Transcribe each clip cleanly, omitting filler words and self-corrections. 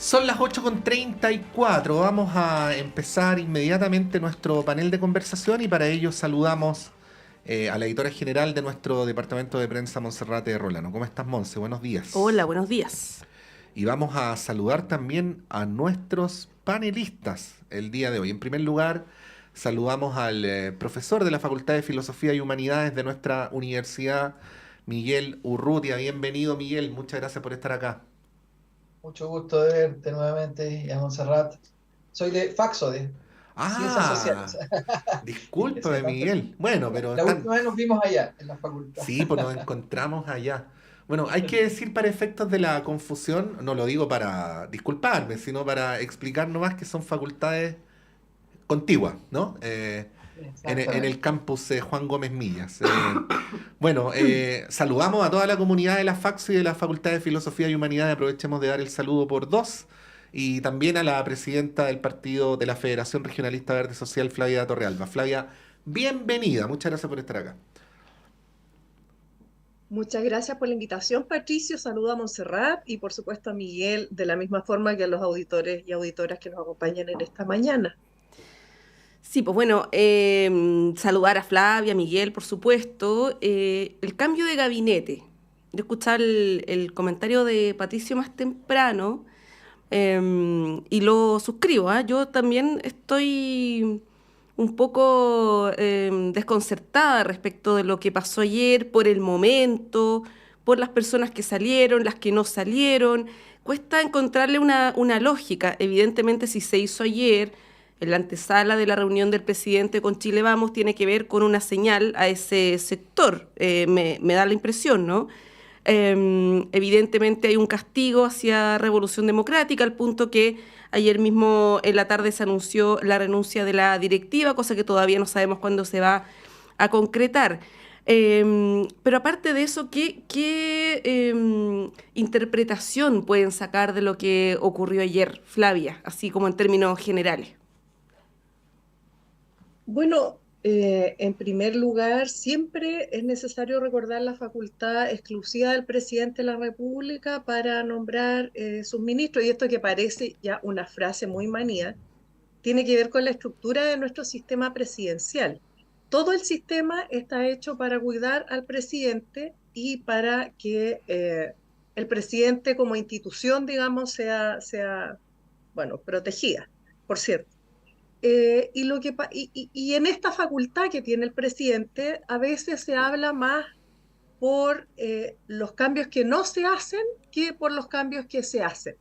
Son las 8:34. Vamos a empezar inmediatamente nuestro panel de conversación y para ello saludamos a la editora general de nuestro departamento de prensa, Monserrate Rolano. ¿Cómo estás, Monse? Buenos días. Hola, buenos días. Y vamos a saludar también a nuestros panelistas el día de hoy. En primer lugar, saludamos al profesor de la Facultad de Filosofía y Humanidades de nuestra universidad, Miguel Urrutia. Bienvenido, Miguel. Muchas gracias por estar acá. Mucho gusto de verte nuevamente, y a Montserrat. Soy de Faxo, de Ciencias Sociales. Ah, Y que sea discúlpame, tanto Miguel. tiempo. Bueno, pero La están. última vez nos vimos allá, en la facultad. Sí, pues nos encontramos allá. Bueno, hay que decir para efectos de la confusión, no lo digo para disculparme, sino para explicar nomás que son facultades contiguas, ¿no? En el Exactamente. campus Juan Gómez Millas. Bueno, saludamos a toda la comunidad de la FACSO y de la Facultad de Filosofía y Humanidades. Aprovechemos de dar el saludo por dos. Y también a la presidenta del partido de la Federación Regionalista Verde Social, Flavia Torrealba. Flavia, bienvenida. Muchas gracias por estar acá. Muchas gracias por la invitación, Patricio. Saludo a Montserrat y por supuesto a Miguel, de la misma forma que a los auditores y auditoras que nos acompañan en esta mañana. Sí, pues bueno, saludar a Flavia, Miguel, por supuesto. El cambio de gabinete. Yo escuchaba el comentario de Patricio más temprano y lo suscribo, ¿ah? Yo también estoy un poco desconcertada respecto de lo que pasó ayer, por el momento, por las personas que salieron, las que no salieron. Cuesta encontrarle una lógica. Evidentemente, si se hizo ayer, en la antesala de la reunión del presidente con Chile Vamos, tiene que ver con una señal a ese sector. Me da la impresión, ¿no? Evidentemente hay un castigo hacia Revolución Democrática, al punto que ayer mismo en la tarde se anunció la renuncia de la directiva, cosa que todavía no sabemos cuándo se va a concretar. Pero aparte de eso, ¿qué interpretación pueden sacar de lo que ocurrió ayer, Flavia, así como en términos generales? Bueno, en primer lugar, siempre es necesario recordar la facultad exclusiva del presidente de la República para nombrar sus ministros, y esto que parece ya una frase muy manía, tiene que ver con la estructura de nuestro sistema presidencial. Todo el sistema está hecho para cuidar al presidente y para que el presidente como institución, digamos, sea bueno, protegida, por cierto. Y en esta facultad que tiene el presidente, a veces se habla más por los cambios que no se hacen que por los cambios que se hacen.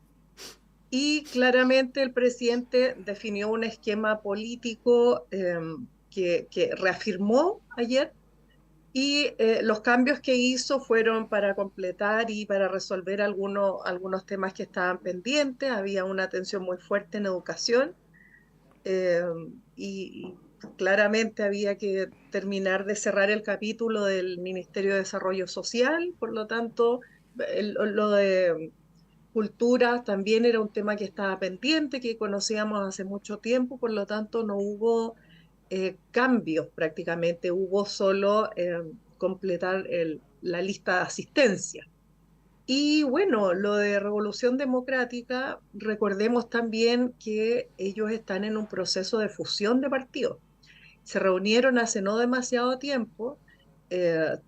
Y claramente el presidente definió un esquema político que reafirmó ayer, y los cambios que hizo fueron para completar y para resolver algunos temas que estaban pendientes. Había una atención muy fuerte en educación, eh, y claramente había que terminar de cerrar el capítulo del Ministerio de Desarrollo Social. Por lo tanto, lo de cultura también era un tema que estaba pendiente, que conocíamos hace mucho tiempo. Por lo tanto no hubo cambios prácticamente, hubo solo completar la lista de asistencia. Y bueno, lo de Revolución Democrática, recordemos también que ellos están en un proceso de fusión de partidos. Se reunieron hace no demasiado tiempo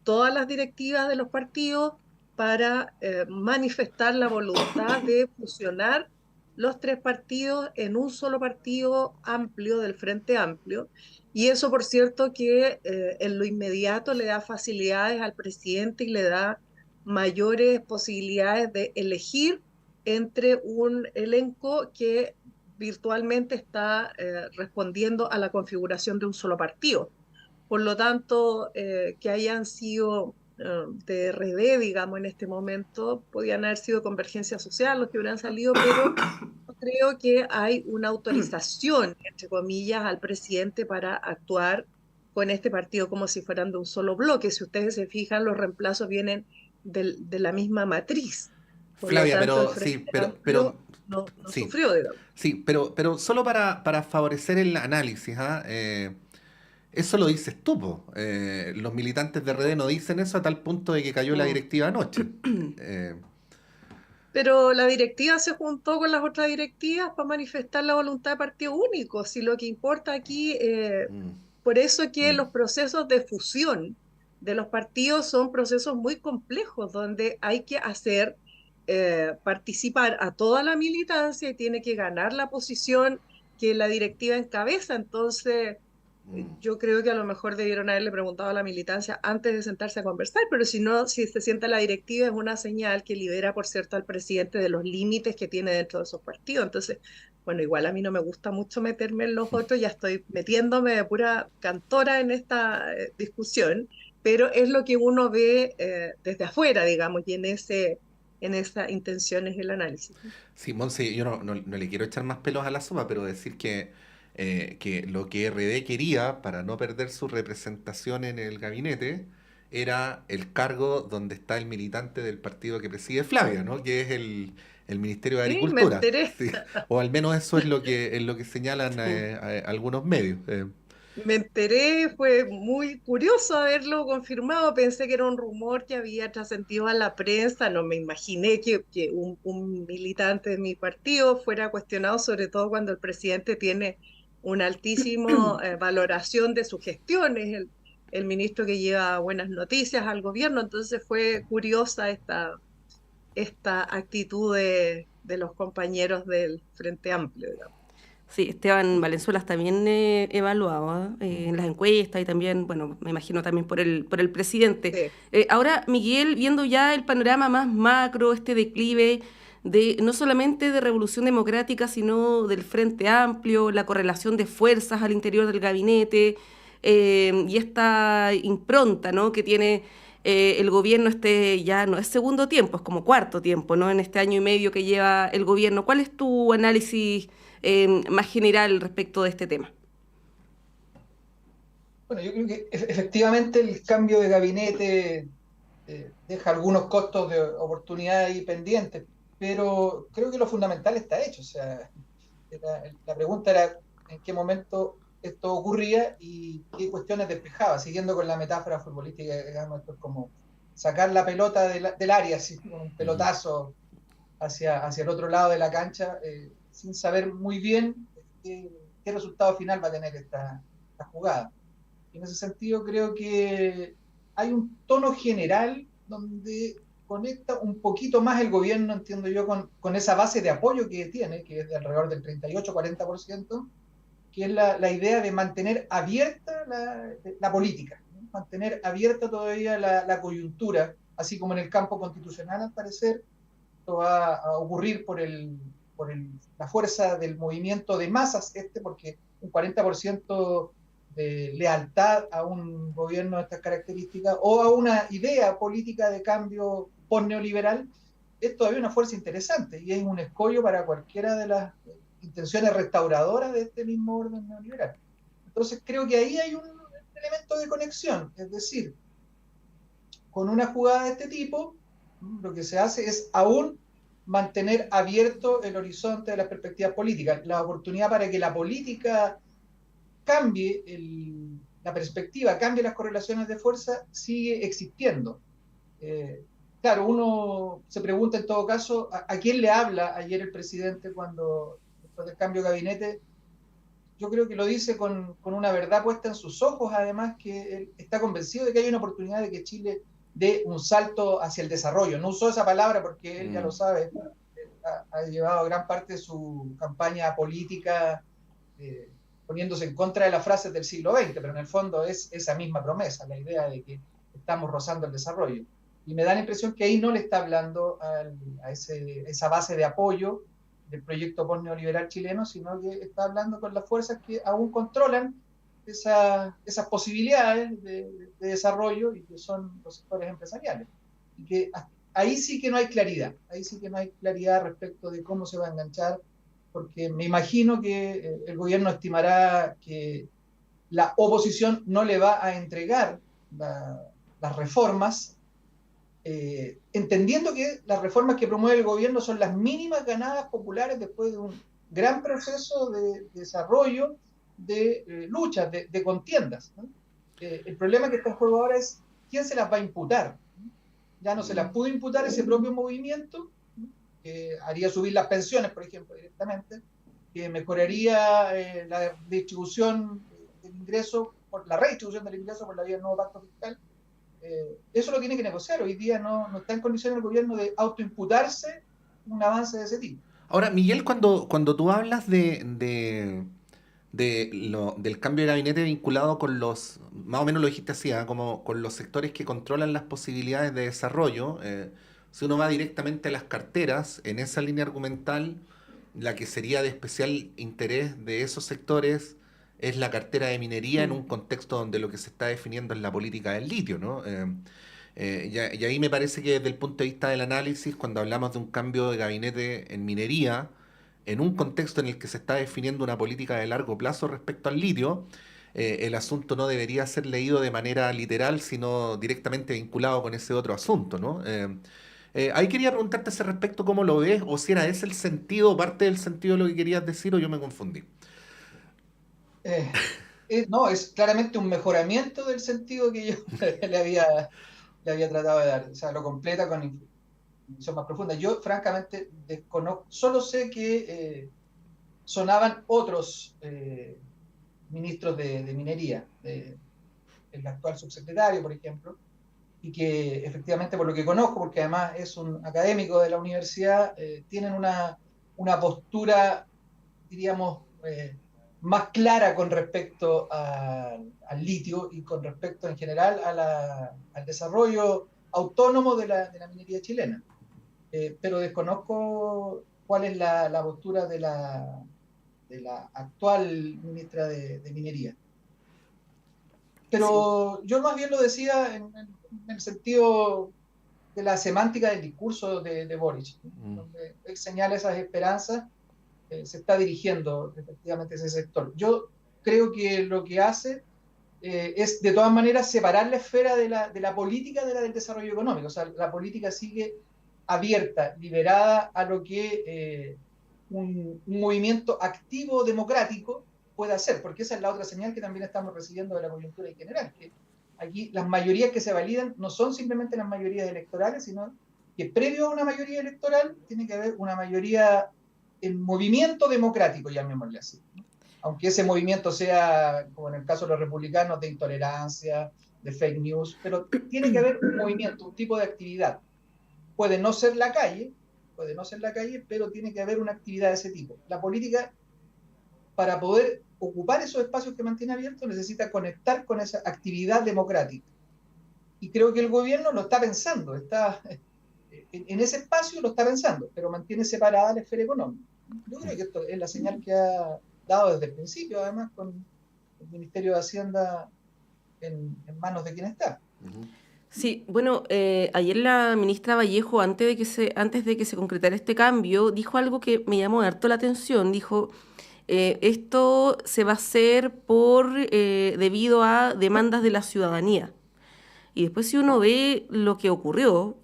todas las directivas de los partidos para manifestar la voluntad de fusionar los tres partidos en un solo partido amplio, del Frente Amplio. Y eso, por cierto, que en lo inmediato le da facilidades al presidente y le da mayores posibilidades de elegir entre un elenco que virtualmente está respondiendo a la configuración de un solo partido. Por lo tanto, que hayan sido de RD, digamos, en este momento, podían haber sido Convergencia Social los que hubieran salido, pero creo que hay una autorización, entre comillas, al presidente para actuar con este partido como si fueran de un solo bloque. Si ustedes se fijan, los reemplazos vienen de la misma matriz. Por lo Flavia, tanto, el pero Frente sí, Amplio no sí, sufrió, digamos. sí, pero solo para favorecer el análisis, ¿ah? Eso lo dices tú, po. Los militantes de RD no dicen eso a tal punto de que cayó la Mm. directiva anoche. Eh, Pero la directiva se juntó con las otras directivas para manifestar la voluntad de partido único. Si lo que importa aquí, Mm, por eso que mm, los procesos de fusión de los partidos son procesos muy complejos, donde hay que hacer participar a toda la militancia y tiene que ganar la posición que la directiva encabeza. Entonces, mm. yo creo que a lo mejor debieron haberle preguntado a la militancia antes de sentarse a conversar, pero si no, si se sienta la directiva es una señal que libera, por cierto, al presidente de los límites que tiene dentro de esos partidos. Entonces, bueno, igual a mí no me gusta mucho meterme en los otros, ya estoy metiéndome de pura cantora en esta discusión, pero es lo que uno ve desde afuera, digamos, y en esa intención es el análisis. Sí, Monse, yo no le quiero echar más pelos a la sopa, pero decir que lo que RD quería para no perder su representación en el gabinete era el cargo donde está el militante del partido que preside Flavia, ¿no? Que es el Ministerio de Sí, me Agricultura. enteré. Sí. O al menos eso es lo que señalan algunos medios. Me enteré, fue muy curioso haberlo confirmado. Pensé que era un rumor que había trascendido a la prensa. No me imaginé que un militante de mi partido fuera cuestionado, sobre todo cuando el presidente tiene una altísima valoración de sus gestiones, el ministro que lleva buenas noticias al gobierno. Entonces fue curiosa esta actitud de los compañeros del Frente Amplio, digamos. Sí, Esteban Valenzuela está bien evaluado en las encuestas y también, bueno, me imagino también por el presidente. Sí. Ahora, Miguel, viendo ya el panorama más macro, este declive de no solamente de Revolución Democrática, sino del Frente Amplio, la correlación de fuerzas al interior del gabinete y esta impronta, ¿no?, que tiene el gobierno ya no es segundo tiempo, es como cuarto tiempo, ¿no?, en este año y medio que lleva el gobierno. ¿Cuál es tu análisis más general respecto de este tema? Bueno, yo creo que efectivamente el cambio de gabinete deja algunos costos de oportunidad ahí pendientes, pero creo que lo fundamental está hecho. O sea, la pregunta era en qué momento esto ocurría y qué cuestiones despejaba. Siguiendo con la metáfora futbolística, digamos, esto es como sacar la pelota del área, así, con un pelotazo hacia el otro lado de la cancha, sin saber muy bien qué resultado final va a tener esta jugada. Y en ese sentido creo que hay un tono general donde conecta un poquito más el gobierno, entiendo yo, con esa base de apoyo que tiene, que es de alrededor del 38-40%, que es la idea de mantener abierta la política, ¿no? Mantener abierta todavía la coyuntura, así como en el campo constitucional, al parecer, esto va a ocurrir por la fuerza del movimiento de masas, porque un 40% de lealtad a un gobierno de estas características o a una idea política de cambio post-neoliberal, es todavía una fuerza interesante y es un escollo para cualquiera de las intenciones restauradoras de este mismo orden neoliberal. Entonces creo que ahí hay un elemento de conexión, es decir, con una jugada de este tipo, lo que se hace es aún mantener abierto el horizonte de las perspectivas políticas, la oportunidad para que la política cambie la perspectiva, cambie las correlaciones de fuerza, sigue existiendo. Claro, uno se pregunta en todo caso, ¿a quién le habla ayer el presidente después del cambio de gabinete? Yo creo que lo dice con una verdad puesta en sus ojos, además que él está convencido de que hay una oportunidad de que Chile dé un salto hacia el desarrollo. No usó esa palabra porque él ya lo sabe, ha llevado gran parte de su campaña política poniéndose en contra de las frases del siglo XX, pero en el fondo es esa misma promesa, la idea de que estamos rozando el desarrollo. Y me da la impresión que ahí no le está hablando a esa base de apoyo del proyecto post-neoliberal chileno, sino que está hablando con las fuerzas que aún controlan esas posibilidades de desarrollo y que son los sectores empresariales. Y que ahí sí que no hay claridad, respecto de cómo se va a enganchar, porque me imagino que el gobierno estimará que la oposición no le va a entregar las reformas, entendiendo que las reformas que promueve el gobierno son las mínimas ganadas populares después de un gran proceso de desarrollo, de luchas, de contiendas, ¿no? El problema que está en juego ahora es quién se las va a imputar. Ya no se las pudo imputar ese propio movimiento, que haría subir las pensiones, por ejemplo, directamente, que mejoraría la distribución del ingreso, la redistribución del ingreso por la vía del nuevo pacto fiscal. Eso lo tiene que negociar. Hoy día no está en condiciones el gobierno de autoimputarse un avance de ese tipo. Ahora, Miguel, cuando tú hablas del cambio de gabinete vinculado con los, más o menos lo dijiste así, como con los sectores que controlan las posibilidades de desarrollo, si uno va directamente a las carteras, en esa línea argumental, la que sería de especial interés de esos sectores es la cartera de minería en un contexto donde lo que se está definiendo es la política del litio, ¿no? Y ahí me parece que desde el punto de vista del análisis, cuando hablamos de un cambio de gabinete en minería, en un contexto en el que se está definiendo una política de largo plazo respecto al litio, el asunto no debería ser leído de manera literal, sino directamente vinculado con ese otro asunto, ¿no? Ahí quería preguntarte a ese respecto cómo lo ves, o si era ese el sentido, parte del sentido de lo que querías decir, o yo me confundí. No, es claramente un mejoramiento del sentido que yo le había tratado de dar. O sea, lo completa con información más profunda. Yo, francamente, desconozco, solo sé que sonaban otros ministros de minería, el actual subsecretario, por ejemplo, y que efectivamente, por lo que conozco, porque además es un académico de la universidad, tienen una postura, diríamos, más clara con respecto al litio y con respecto en general al desarrollo autónomo de la minería chilena. Pero desconozco cuál es la postura de la actual ministra de Minería. Pero sí, yo más bien lo decía en el sentido de la semántica del discurso de Boric, donde él señala esas esperanzas. Se está dirigiendo efectivamente ese sector. Yo creo que lo que hace es de todas maneras separar la esfera de la política de la del desarrollo económico. O sea, la política sigue abierta, liberada a lo que un movimiento activo democrático puede hacer, porque esa es la otra señal que también estamos recibiendo de la coyuntura en general, que aquí las mayorías que se validan no son simplemente las mayorías electorales, sino que previo a una mayoría electoral tiene que haber una mayoría en movimiento democrático, llamémosle así, ¿no? Aunque ese movimiento sea, como en el caso de los republicanos, de intolerancia, de fake news, pero tiene que haber un movimiento, un tipo de actividad. Puede no ser la calle, pero tiene que haber una actividad de ese tipo. La política, para poder ocupar esos espacios que mantiene abiertos, necesita conectar con esa actividad democrática. Y creo que el gobierno lo está pensando, en ese espacio lo está pensando, pero mantiene separada la esfera económica. Yo creo que esto es la señal que ha dado desde el principio, además, con el Ministerio de Hacienda en manos de quien está. Sí, bueno, ayer la ministra Vallejo, antes de que se concretara este cambio, dijo algo que me llamó harto la atención. Dijo, esto se va a hacer debido a demandas de la ciudadanía. Y después si uno ve lo que ocurrió,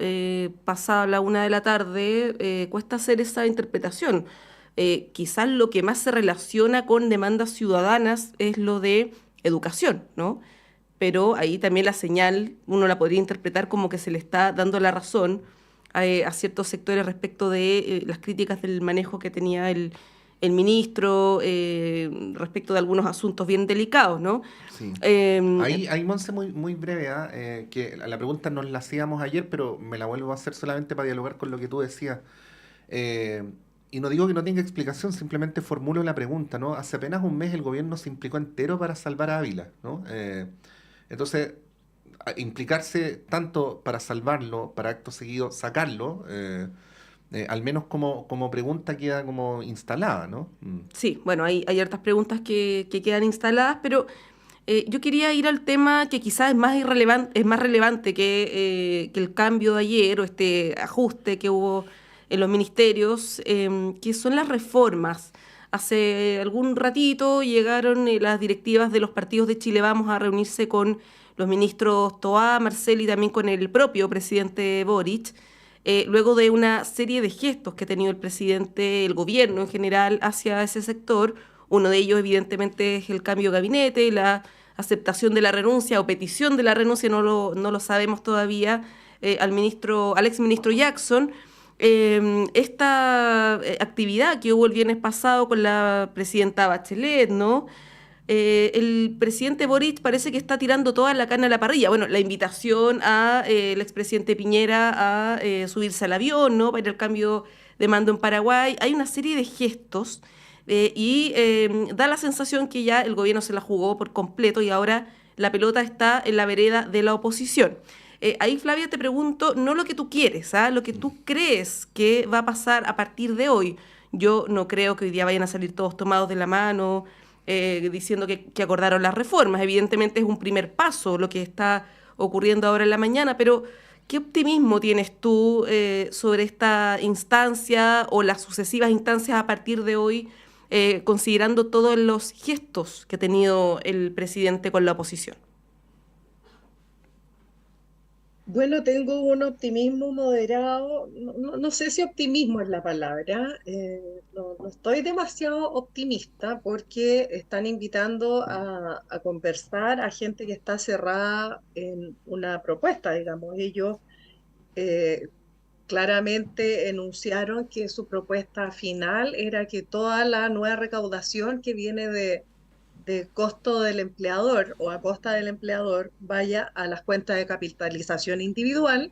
pasada la 1 p.m, cuesta hacer esa interpretación. Quizás lo que más se relaciona con demandas ciudadanas es lo de educación, ¿no? Pero ahí también la señal uno la podría interpretar como que se le está dando la razón a ciertos sectores respecto de las críticas del manejo que tenía el ministro respecto de algunos asuntos bien delicados, ¿no? Sí. Ahí Monse, muy breve, que la pregunta nos la hacíamos ayer, pero me la vuelvo a hacer solamente para dialogar con lo que tú decías. Y no digo que no tenga explicación, simplemente formulo la pregunta, ¿no? Hace apenas un mes el gobierno se implicó entero para salvar a Ávila, ¿no? Entonces, implicarse tanto para salvarlo, para acto seguido sacarlo, al menos como pregunta queda como instalada, ¿no? Sí, bueno, hay hartas preguntas que quedan instaladas, pero yo quería ir al tema que quizás es más relevante que el cambio de ayer o este ajuste que hubo en los ministerios, que son las reformas. Hace algún ratito llegaron las directivas de los partidos de Chile Vamos a reunirse con los ministros Toá, Marcel y también con el propio presidente Boric, luego de una serie de gestos que ha tenido el presidente, el gobierno en general, hacia ese sector. Uno de ellos, evidentemente, es el cambio de gabinete, la aceptación de la renuncia o petición de la renuncia, no lo sabemos todavía, al exministro Jackson. esta actividad que hubo el viernes pasado con la presidenta Bachelet, ¿no? El presidente Boric parece que está tirando toda la carne a la parrilla. Bueno, la invitación al expresidente Piñera a subirse al avión, ¿no? Para el cambio de mando en Paraguay. Hay una serie de gestos da la sensación que ya el gobierno se la jugó por completo y ahora la pelota está en la vereda de la oposición. Ahí, Flavia, te pregunto, no lo que tú quieres, lo que tú crees que va a pasar a partir de hoy. Yo no creo que hoy día vayan a salir todos tomados de la mano, diciendo que acordaron las reformas. Evidentemente es un primer paso lo que está ocurriendo ahora en la mañana, pero ¿qué optimismo tienes tú sobre esta instancia o las sucesivas instancias a partir de hoy, considerando todos los gestos que ha tenido el presidente con la oposición? Bueno, tengo un optimismo moderado, no sé si optimismo es la palabra, no estoy demasiado optimista porque están invitando a conversar a gente que está cerrada en una propuesta, digamos. Ellos eh, claramente enunciaron que su propuesta final era que toda la nueva recaudación que viene de costo del empleador o a costa del empleador vaya a las cuentas de capitalización individual,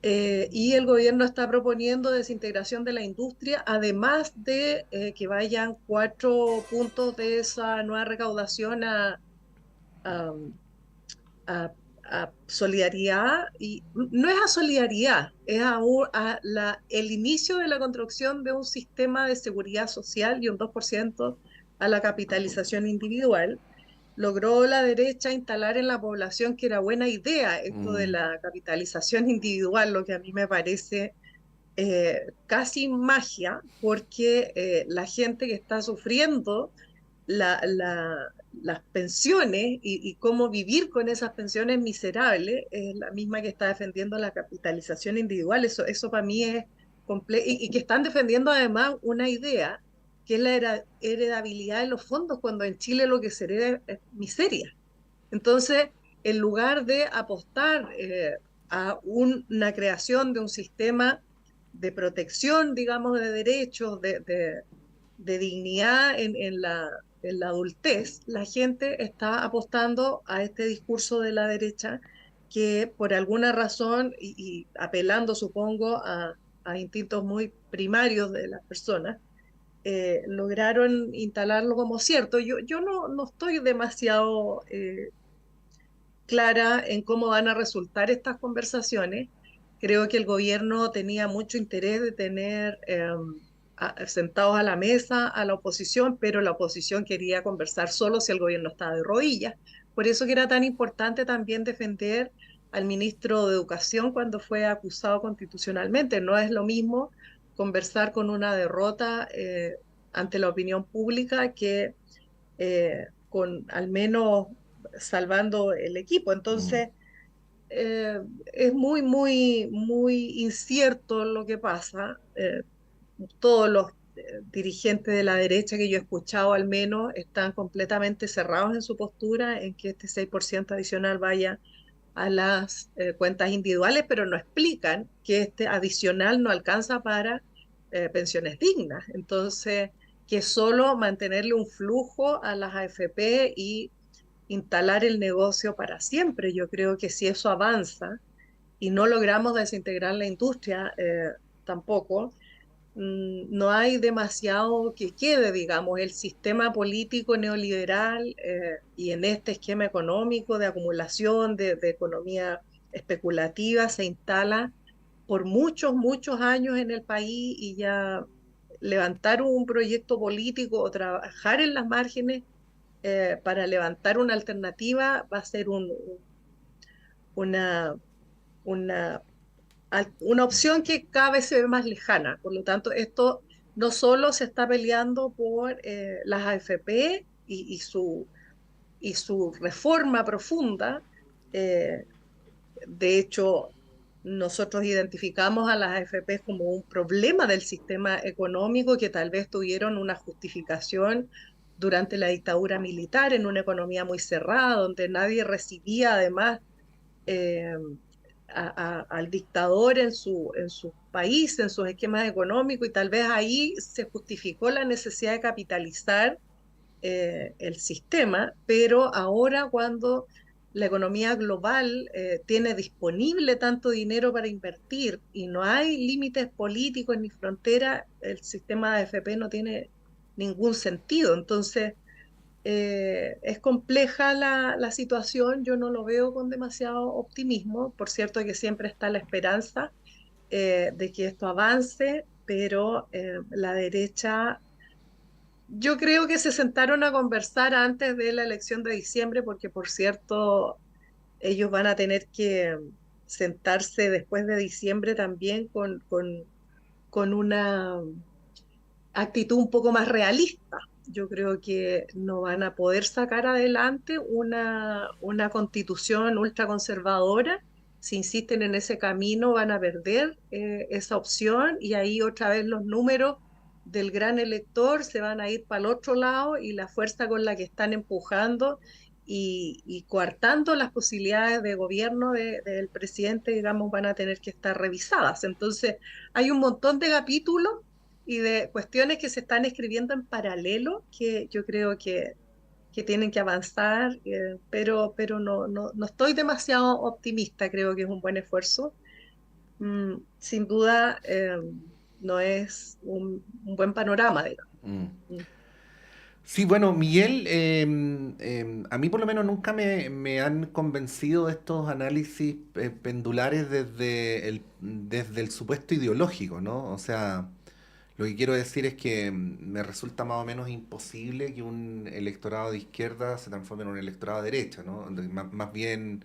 y el gobierno está proponiendo desintegración de la industria, además de que vayan 4 puntos de esa nueva recaudación a, a- a solidaridad, y no es a solidaridad, es el inicio de la construcción de un sistema de seguridad social y un 2% a la capitalización individual. Logró la derecha instalar en la población que era buena idea esto de la capitalización individual, lo que a mí me parece casi magia, porque la gente que está sufriendo las pensiones y cómo vivir con esas pensiones miserables es la misma que está defendiendo la capitalización individual. Eso para mí es complejo, y que están defendiendo además una idea que es la heredabilidad de los fondos, cuando en Chile lo que se hereda es miseria. Entonces, en lugar de apostar a una creación de un sistema de protección, digamos, de derechos, de dignidad en la adultez, la gente está apostando a este discurso de la derecha que por alguna razón, y apelando, supongo, a instintos muy primarios de las personas, lograron instalarlo como cierto. Yo no estoy demasiado clara en cómo van a resultar estas conversaciones. Creo que el gobierno tenía mucho interés de tener sentados a la mesa a la oposición, pero la oposición quería conversar solo si el gobierno estaba de rodillas. Por eso que era tan importante también defender al ministro de Educación cuando fue acusado constitucionalmente. No es lo mismo conversar con una derrota ante la opinión pública que con al menos salvando el equipo. Entonces, es muy, muy, muy incierto lo que pasa. Todos los dirigentes de la derecha que yo he escuchado al menos están completamente cerrados en su postura en que este 6% adicional vaya a las cuentas individuales, pero no explican que este adicional no alcanza para pensiones dignas. Entonces, que solo mantenerle un flujo a las AFP y instalar el negocio para siempre. Yo creo que si eso avanza y no logramos desintegrar la industria tampoco, no hay demasiado que quede, digamos. El sistema político neoliberal y en este esquema económico de acumulación, de economía especulativa, se instala por muchos, muchos años en el país, y ya levantar un proyecto político o trabajar en las márgenes para levantar una alternativa va a ser una, una una opción que cada vez se ve más lejana. Por lo tanto, esto no solo se está peleando por las AFP y su reforma profunda. eh, de hecho, nosotros identificamos a las AFP como un problema del sistema económico, que tal vez tuvieron una justificación durante la dictadura militar en una economía muy cerrada, donde nadie recibía además eh, al dictador en su país, en sus esquemas económicos, y tal vez ahí se justificó la necesidad de capitalizar el sistema, pero ahora cuando la economía global tiene disponible tanto dinero para invertir y no hay límites políticos ni fronteras, el sistema de AFP no tiene ningún sentido. Entonces, es compleja la situación, yo no lo veo con demasiado optimismo. Por cierto que siempre está la esperanza de que esto avance, pero la derecha, yo creo que se sentaron a conversar antes de la elección de diciembre, porque por cierto, ellos van a tener que sentarse después de diciembre también con una actitud un poco más realista. Yo creo que no van a poder sacar adelante una constitución ultraconservadora. Si insisten en ese camino, van a perder esa opción, y ahí otra vez los números del gran elector se van a ir para el otro lado, y la fuerza con la que están empujando y coartando las posibilidades de gobierno del presidente, digamos, van a tener que estar revisadas. Entonces, hay un montón de capítulos y de cuestiones que se están escribiendo en paralelo que yo creo que tienen que avanzar, pero no estoy demasiado optimista, creo que es un buen esfuerzo. Sin duda, no es un buen panorama, digamos. Mm. Mm. Sí, bueno, Miguel, a mí por lo menos nunca me han convencido estos análisis pendulares desde el supuesto ideológico, ¿no? O sea, lo que quiero decir es que me resulta más o menos imposible que un electorado de izquierda se transforme en un electorado de derecha, ¿no? Más bien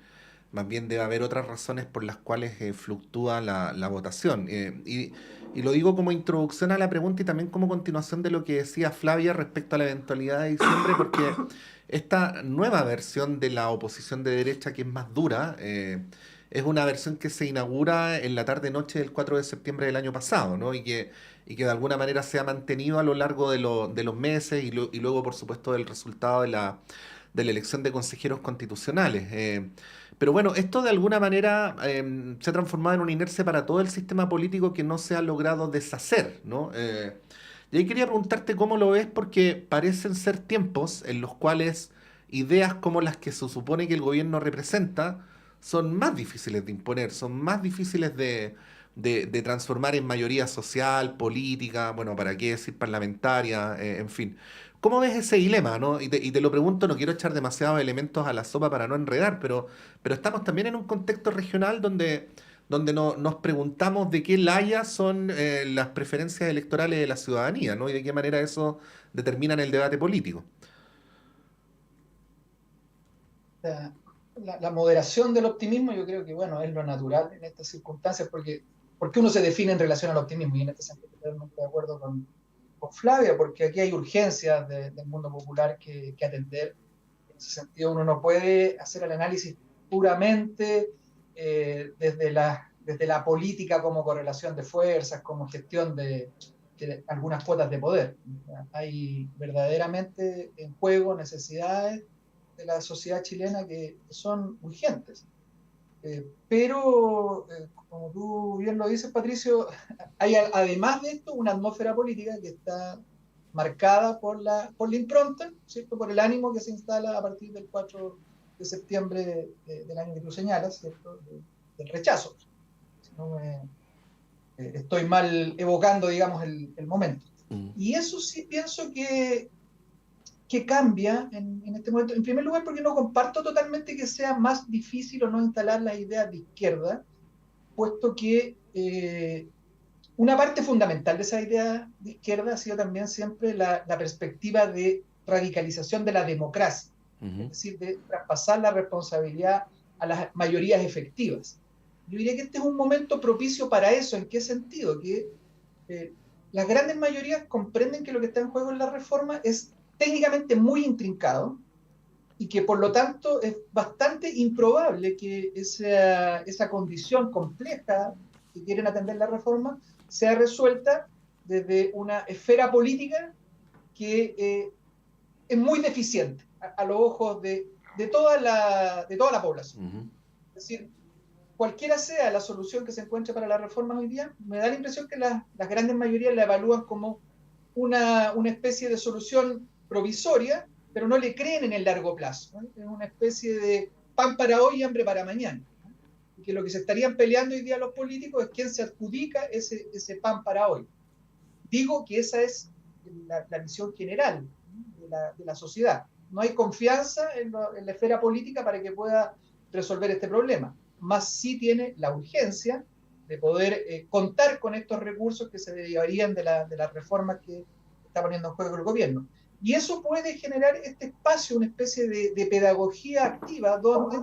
debe haber otras razones por las cuales fluctúa la votación. Y lo digo como introducción a la pregunta y también como continuación de lo que decía Flavia respecto a la eventualidad de diciembre, porque esta nueva versión de la oposición de derecha, que es más dura, es una versión que se inaugura en la tarde-noche del 4 de septiembre del año pasado, ¿no? Y que de alguna manera se ha mantenido a lo largo de los meses y luego, por supuesto, del resultado de la elección de consejeros constitucionales. Pero bueno, esto de alguna manera se ha transformado en una inercia para todo el sistema político que no se ha logrado deshacer, ¿no? Y ahí quería preguntarte cómo lo ves, porque parecen ser tiempos en los cuales ideas como las que se supone que el gobierno representa son más difíciles de imponer, son más difíciles de transformar en mayoría social, política, bueno, para qué decir parlamentaria, en fin. ¿Cómo ves ese dilema, no? Y te lo pregunto, no quiero echar demasiados elementos a la sopa para no enredar, pero estamos también en un contexto regional donde nos preguntamos de qué laya son las preferencias electorales de la ciudadanía, ¿no? Y de qué manera eso determina el debate político. La moderación del optimismo, yo creo que, bueno, es lo natural en estas circunstancias, porque uno se define en relación al optimismo, y en este sentido estoy totalmente de acuerdo con Flavia, porque aquí hay urgencias del mundo popular que atender. En ese sentido, uno no puede hacer el análisis puramente desde la política como correlación de fuerzas, como gestión de algunas cuotas de poder. Hay verdaderamente en juego necesidades de la sociedad chilena que son urgentes. Pero, como tú bien lo dices, Patricio, hay además de esto una atmósfera política que está marcada por la impronta, ¿cierto? Por el ánimo que se instala a partir del 4 de septiembre del año que tú señalas, ¿cierto? Del rechazo. Si no estoy mal evocando, digamos, el momento. Y eso sí pienso que cambia en este momento. En primer lugar, porque no comparto totalmente que sea más difícil o no instalar las ideas de izquierda, puesto que una parte fundamental de esa idea de izquierda ha sido también siempre la perspectiva de radicalización de la democracia, es decir, de traspasar la responsabilidad a las mayorías efectivas. Yo diría que este es un momento propicio para eso. ¿En qué sentido? Que las grandes mayorías comprenden que lo que está en juego en la reforma es técnicamente muy intrincado y que por lo tanto es bastante improbable que esa condición compleja que quieren atender la reforma sea resuelta desde una esfera política que es muy deficiente a los ojos de toda la población. Es decir, cualquiera sea la solución que se encuentre para las reformas hoy día, me da la impresión que las grandes mayorías la evalúan como una especie de solución provisoria, pero no le creen en el largo plazo, ¿no? Es una especie de pan para hoy y hambre para mañana, ¿no? Y que lo que se estarían peleando hoy día los políticos es quién se adjudica ese pan para hoy. Digo que esa es la visión general, ¿no?, de la sociedad. No hay confianza en la esfera política para que pueda resolver este problema, más sí tiene la urgencia de poder contar con estos recursos que se derivarían de las reformas que está poniendo en juego el gobierno. Y eso puede generar este espacio, una especie de pedagogía activa, donde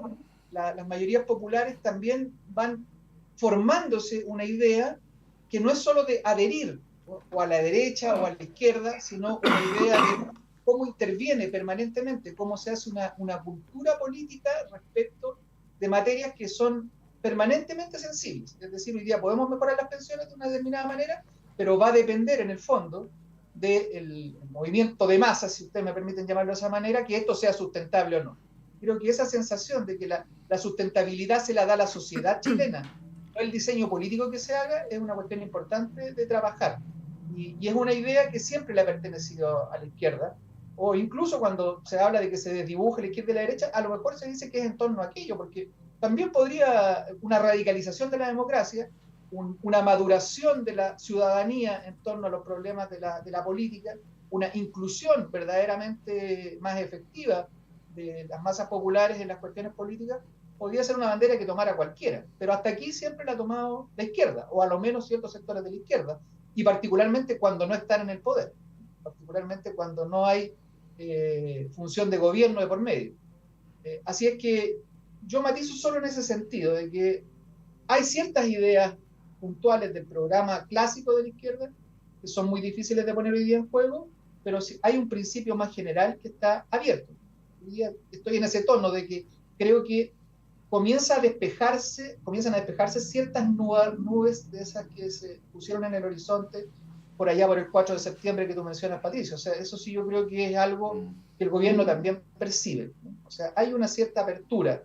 las mayorías populares también van formándose una idea que no es solo de adherir o a la derecha o a la izquierda, sino una idea de cómo interviene permanentemente, cómo se hace una cultura política respecto de materias que son permanentemente sensibles. Es decir, hoy día podemos mejorar las pensiones de una determinada manera, pero va a depender en el fondo del movimiento de masas, si ustedes me permiten llamarlo de esa manera, que esto sea sustentable o no. Creo que esa sensación de que la sustentabilidad se la da la sociedad chilena, no el diseño político que se haga, es una cuestión importante de trabajar. Y es una idea que siempre le ha pertenecido a la izquierda, o incluso cuando se habla de que se desdibuje la izquierda y la derecha, a lo mejor se dice que es en torno a aquello, porque también podría una radicalización de la democracia, una maduración de la ciudadanía en torno a los problemas de la política, una inclusión verdaderamente más efectiva de las masas populares en las cuestiones políticas, podría ser una bandera que tomara cualquiera, pero hasta aquí siempre la ha tomado la izquierda, o a lo menos ciertos sectores de la izquierda, y particularmente cuando no están en el poder, particularmente cuando no hay función de gobierno de por medio. Así es que yo matizo solo en ese sentido, de que hay ciertas ideas puntuales del programa clásico de la izquierda que son muy difíciles de poner hoy día en juego, pero sí hay un principio más general que está abierto. Hoy día estoy en ese tono de que creo que comienzan a despejarse ciertas nubes de esas que se pusieron en el horizonte por allá por el 4 de septiembre que tú mencionas, Patricio. O sea, eso sí yo creo que es algo que el gobierno también percibe, ¿no? O sea, hay una cierta apertura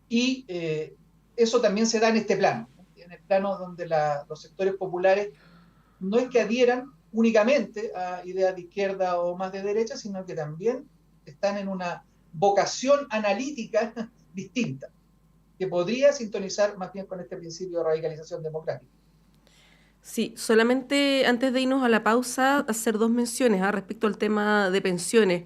y eso también se da en este plano, ¿no? En el plano donde los sectores populares no es que adhieran únicamente a ideas de izquierda o más de derecha, sino que también están en una vocación analítica distinta, que podría sintonizar más bien con este principio de radicalización democrática. Sí, solamente antes de irnos a la pausa, hacer dos menciones respecto al tema de pensiones.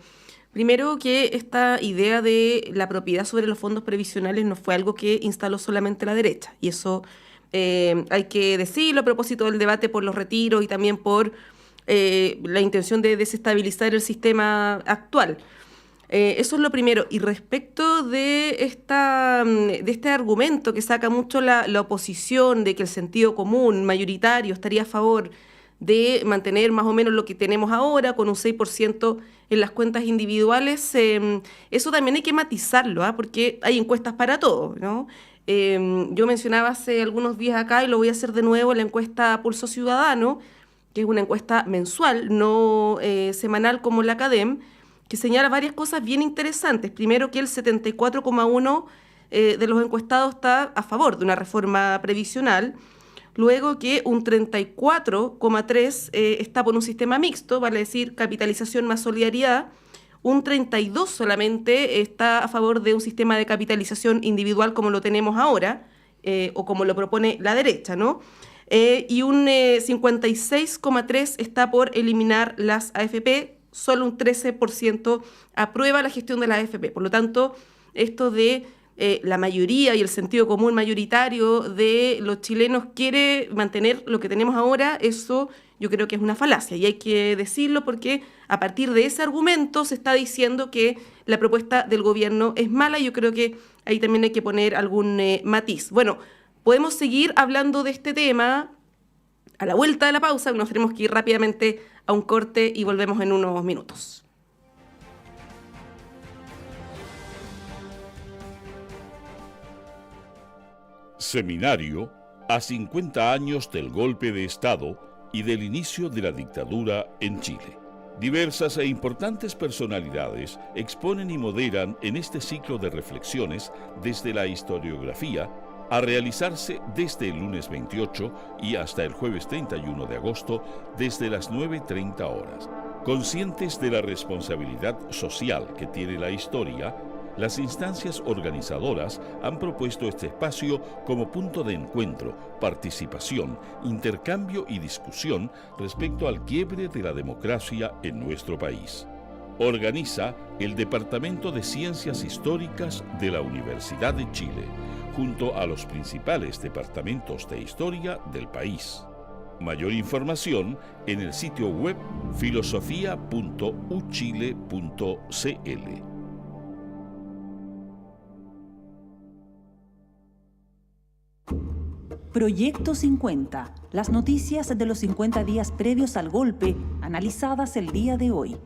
Primero, que esta idea de la propiedad sobre los fondos previsionales no fue algo que instaló solamente la derecha, y eso hay que decirlo a propósito del debate por los retiros y también por la intención de desestabilizar el sistema actual. Eso es lo primero. Y respecto de este argumento que saca mucho la oposición, de que el sentido común mayoritario estaría a favor de mantener más o menos lo que tenemos ahora, con un 6% en las cuentas individuales, eso también hay que matizarlo, porque hay encuestas para todo, ¿no? Yo mencionaba hace algunos días acá, y lo voy a hacer de nuevo, la encuesta Pulso Ciudadano, que es una encuesta mensual, no semanal como la CADEM, que señala varias cosas bien interesantes. Primero, que el 74,1% de los encuestados está a favor de una reforma previsional. Luego, que un 34,3% está por un sistema mixto, vale decir capitalización más solidaridad. Un 32% solamente está a favor de un sistema de capitalización individual como lo tenemos ahora, o como lo propone la derecha, ¿no? Y un 56,3% está por eliminar las AFP. Solo un 13% aprueba la gestión de la AFP. Por lo tanto, esto de la mayoría y el sentido común mayoritario de los chilenos quiere mantener lo que tenemos ahora, eso yo creo que es una falacia. Y hay que decirlo porque a partir de ese argumento se está diciendo que la propuesta del gobierno es mala, y yo creo que ahí también hay que poner algún matiz. Bueno, podemos seguir hablando de este tema a la vuelta de la pausa. Nos tenemos que ir rápidamente a un corte y volvemos en unos minutos. Seminario a 50 años del golpe de Estado y del inicio de la dictadura en Chile. Diversas e importantes personalidades exponen y moderan en este ciclo de reflexiones desde la historiografía a realizarse desde el lunes 28 y hasta el jueves 31 de agosto desde las 9:30 horas. Conscientes de la responsabilidad social que tiene la historia, las instancias organizadoras han propuesto este espacio como punto de encuentro, participación, intercambio y discusión respecto al quiebre de la democracia en nuestro país. Organiza el Departamento de Ciencias Históricas de la Universidad de Chile, junto a los principales departamentos de historia del país. Mayor información en el sitio web filosofia.uchile.cl. Proyecto 50. Las noticias de los 50 días previos al golpe, analizadas el día de hoy.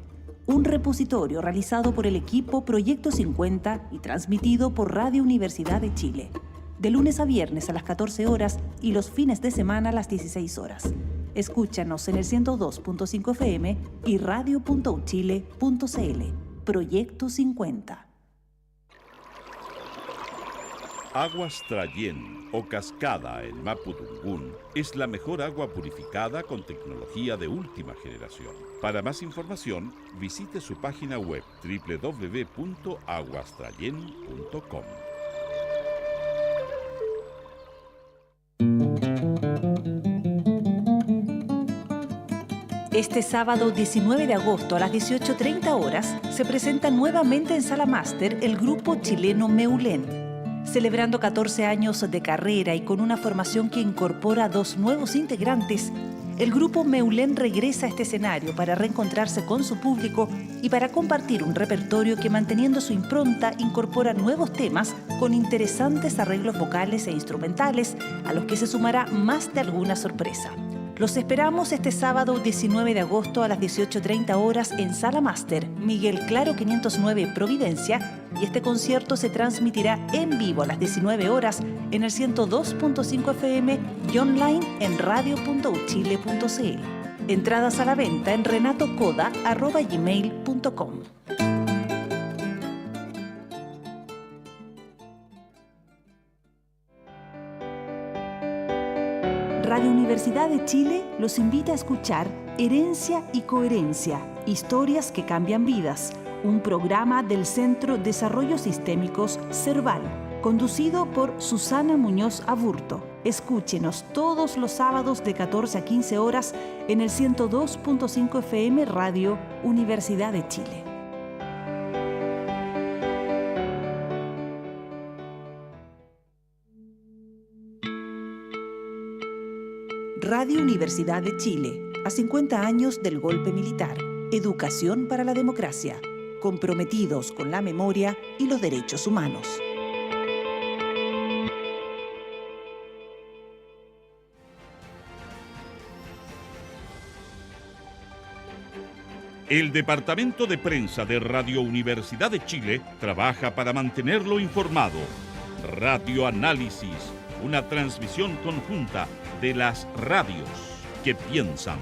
Un repositorio realizado por el equipo Proyecto 50 y transmitido por Radio Universidad de Chile. De lunes a viernes a las 14 horas y los fines de semana a las 16 horas. Escúchanos en el 102.5 FM y radio.uchile.cl. Proyecto 50. Aguas Trayén o Cascada en Mapudungún es la mejor agua purificada con tecnología de última generación. Para más información, visite su página web www.aguastrayen.com. Este sábado 19 de agosto a las 18:30 horas se presenta nuevamente en Sala Máster el grupo chileno Meulén. Celebrando 14 años de carrera y con una formación que incorpora 2 nuevos integrantes, el grupo Meulén regresa a este escenario para reencontrarse con su público y para compartir un repertorio que, manteniendo su impronta, incorpora nuevos temas con interesantes arreglos vocales e instrumentales, a los que se sumará más de alguna sorpresa. Los esperamos este sábado 19 de agosto a las 18:30 horas en Sala Máster, Miguel Claro 509, Providencia, y este concierto se transmitirá en vivo a las 19 horas en el 102.5 FM y online en radio.uchile.cl. Entradas a la venta en renatocoda@gmail.com. Radio Universidad de Chile los invita a escuchar Herencia y Coherencia, historias que cambian vidas, un programa del Centro Desarrollos Sistémicos CERVAL, conducido por Susana Muñoz Aburto. Escúchenos todos los sábados de 14 a 15 horas en el 102.5 FM Radio Universidad de Chile. Radio Universidad de Chile, a 50 años del golpe militar. Educación para la democracia, comprometidos con la memoria y los derechos humanos. El Departamento de Prensa de Radio Universidad de Chile trabaja para mantenerlo informado. Radio Análisis, una transmisión conjunta de las radios que piensan.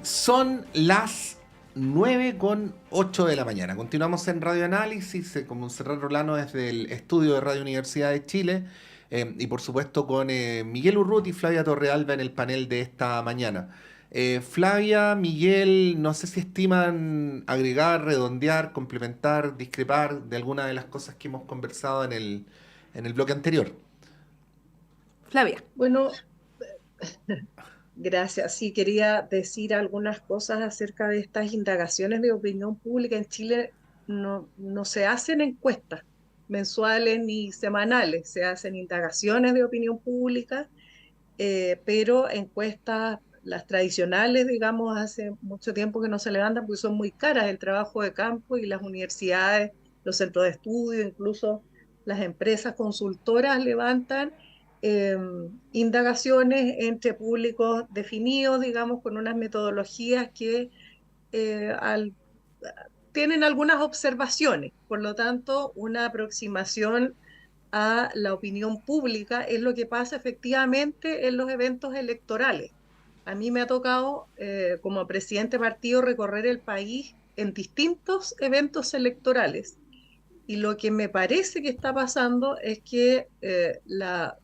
Son las 9:08 de la mañana. Continuamos en Radio Análisis con Montserrat Rolano desde el estudio de Radio Universidad de Chile y por supuesto con Miguel Urruti y Flavia Torrealba en el panel de esta mañana. Flavia, Miguel, no sé si estiman agregar, redondear, complementar, discrepar de alguna de las cosas que hemos conversado en el bloque anterior. Flavia. Bueno, gracias. Sí, quería decir algunas cosas acerca de estas indagaciones de opinión pública. En Chile no se hacen encuestas mensuales ni semanales, se hacen indagaciones de opinión pública, pero encuestas, las tradicionales, digamos, hace mucho tiempo que no se levantan porque son muy caras, el trabajo de campo, y las universidades, los centros de estudio, incluso las empresas consultoras levantan indagaciones entre públicos definidos, digamos, con unas metodologías que tienen algunas observaciones. Por lo tanto, una aproximación a la opinión pública es lo que pasa efectivamente en los eventos electorales. a mí me ha tocado como presidente de partido recorrer el país en distintos eventos electorales. Y lo que me parece que está pasando es que la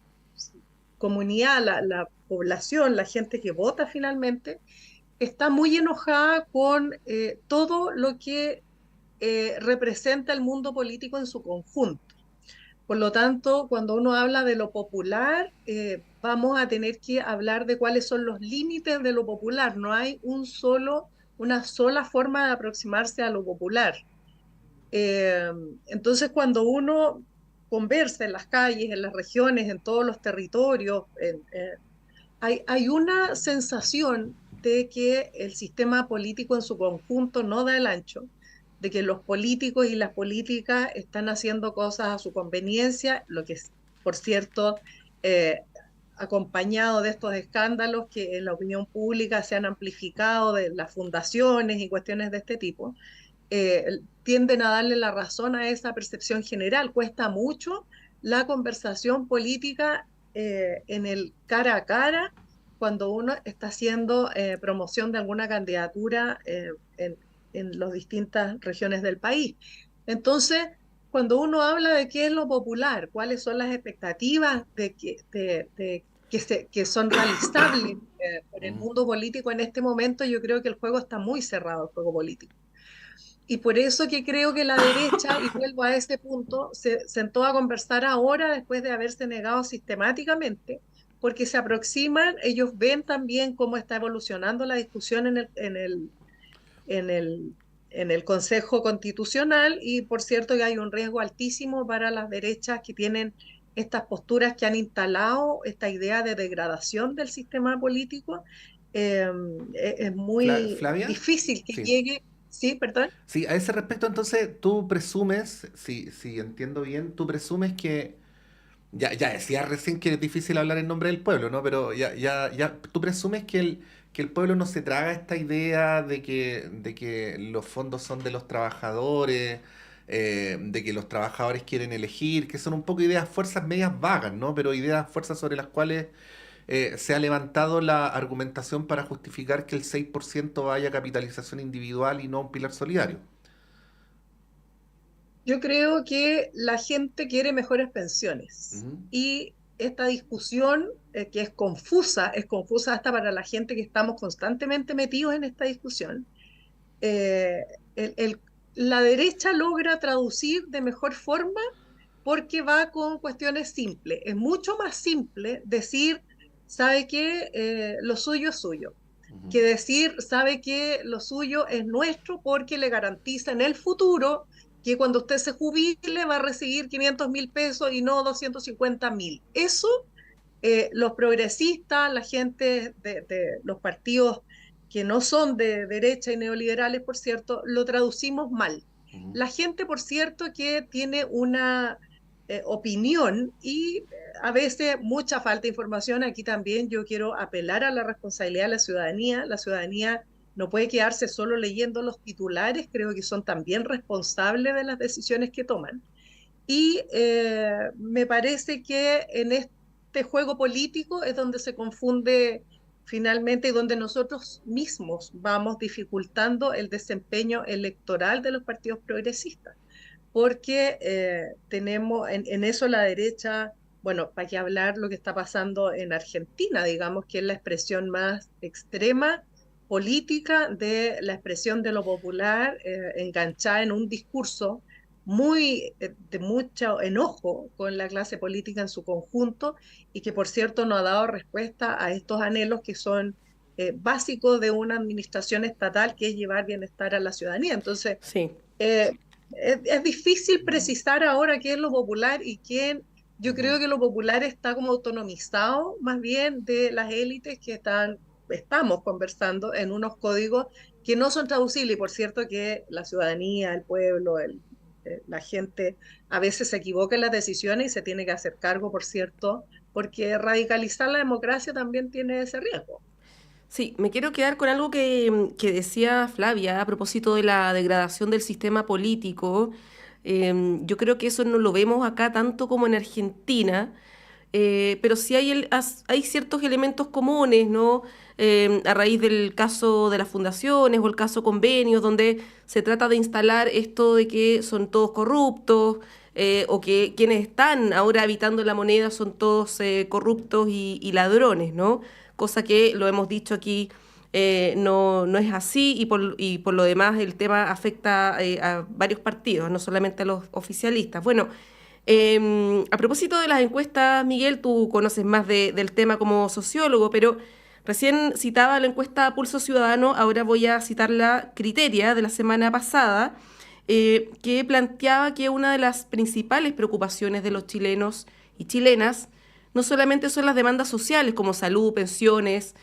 comunidad, la población, la gente que vota finalmente, está muy enojada con todo lo que representa el mundo político en su conjunto. Por lo tanto, cuando uno habla de lo popular, vamos a tener que hablar de cuáles son los límites de lo popular. No hay una sola forma de aproximarse a lo popular. Entonces, cuando uno conversa en las calles, en las regiones, en todos los territorios, hay una sensación de que el sistema político en su conjunto no da el ancho, de que los políticos y las políticas están haciendo cosas a su conveniencia, lo que es, por cierto, acompañado de estos escándalos que en la opinión pública se han amplificado de las fundaciones y cuestiones de este tipo, tienden a darle la razón a esa percepción general. Cuesta mucho la conversación política en el cara a cara cuando uno está haciendo promoción de alguna candidatura en las distintas regiones del país. Entonces, cuando uno habla de qué es lo popular, cuáles son las expectativas que son realizables por el mundo político en este momento, yo creo que el juego está muy cerrado, el juego político. Y por eso que creo que la derecha, y vuelvo a ese punto, se sentó a conversar ahora después de haberse negado sistemáticamente, porque se aproximan, ellos ven también cómo está evolucionando la discusión en el Consejo Constitucional, y por cierto que hay un riesgo altísimo para las derechas que tienen estas posturas que han instalado esta idea de degradación del sistema político. Es muy Flavia, difícil que sí. llegue. Sí, perdón. Sí, a ese respecto, entonces, tú presumes, si entiendo bien, tú presumes que, ya decías recién que es difícil hablar en nombre del pueblo, ¿no? Pero tú presumes que el pueblo no se traga esta idea de que los fondos son de los trabajadores, de que los trabajadores quieren elegir, que son un poco ideas, fuerzas medias vagas, ¿no? Pero ideas, fuerzas sobre las cuales se ha levantado la argumentación para justificar que el 6% vaya a capitalización individual y no a un pilar solidario. Yo creo que la gente quiere mejores pensiones Ujú. y esta discusión que es confusa hasta para la gente que estamos constantemente metidos en esta discusión. eh, el- el- la derecha logra traducir de mejor forma porque va con cuestiones simples. Es mucho más simple decir, sabe que lo suyo es suyo, Ujú. que decir, sabe que lo suyo es nuestro porque le garantiza en el futuro que cuando usted se jubile va a recibir 500.000 pesos y no 250.000. Eso, los progresistas, la gente de los partidos que no son de derecha y neoliberales, por cierto, lo traducimos mal. Ujú. La gente, por cierto, que tiene una opinión y a veces mucha falta de información. Aquí también yo quiero apelar a la responsabilidad de la ciudadanía. La ciudadanía no puede quedarse solo leyendo los titulares, creo que son también responsables de las decisiones que toman. Y me parece que en este juego político es donde se confunde finalmente y donde nosotros mismos vamos dificultando el desempeño electoral de los partidos progresistas, porque tenemos en eso la derecha, bueno, para qué hablar lo que está pasando en Argentina, digamos que es la expresión más extrema política de la expresión de lo popular, enganchada en un discurso de mucho enojo con la clase política en su conjunto y que por cierto no ha dado respuesta a estos anhelos que son básicos de una administración estatal, que es llevar bienestar a la ciudadanía. Entonces, Sí. es difícil precisar ahora qué es lo popular y quién. Yo creo Ujú. que lo popular está como autonomizado más bien de las élites que estamos conversando en unos códigos que no son traducibles. Y por cierto que la ciudadanía, el pueblo, la gente a veces se equivoca en las decisiones y se tiene que hacer cargo, por cierto, porque radicalizar la democracia también tiene ese riesgo. Sí, me quiero quedar con algo que decía Flavia a propósito de la degradación del sistema político. Yo creo que eso no lo vemos acá tanto como en Argentina, pero sí hay ciertos elementos comunes, ¿no? a raíz del caso de las fundaciones o el caso convenios, donde se trata de instalar esto de que son todos corruptos, o que quienes están ahora habitando la moneda son todos corruptos y ladrones, ¿no? Cosa que, lo hemos dicho aquí, no es así, y por lo demás el tema afecta a varios partidos, no solamente a los oficialistas. Bueno, a propósito de las encuestas, Miguel, tú conoces más del tema como sociólogo, pero recién citaba la encuesta Pulso Ciudadano, ahora voy a citar la Criteria de la semana pasada, que planteaba que una de las principales preocupaciones de los chilenos y chilenas no solamente son las demandas sociales como salud, pensiones,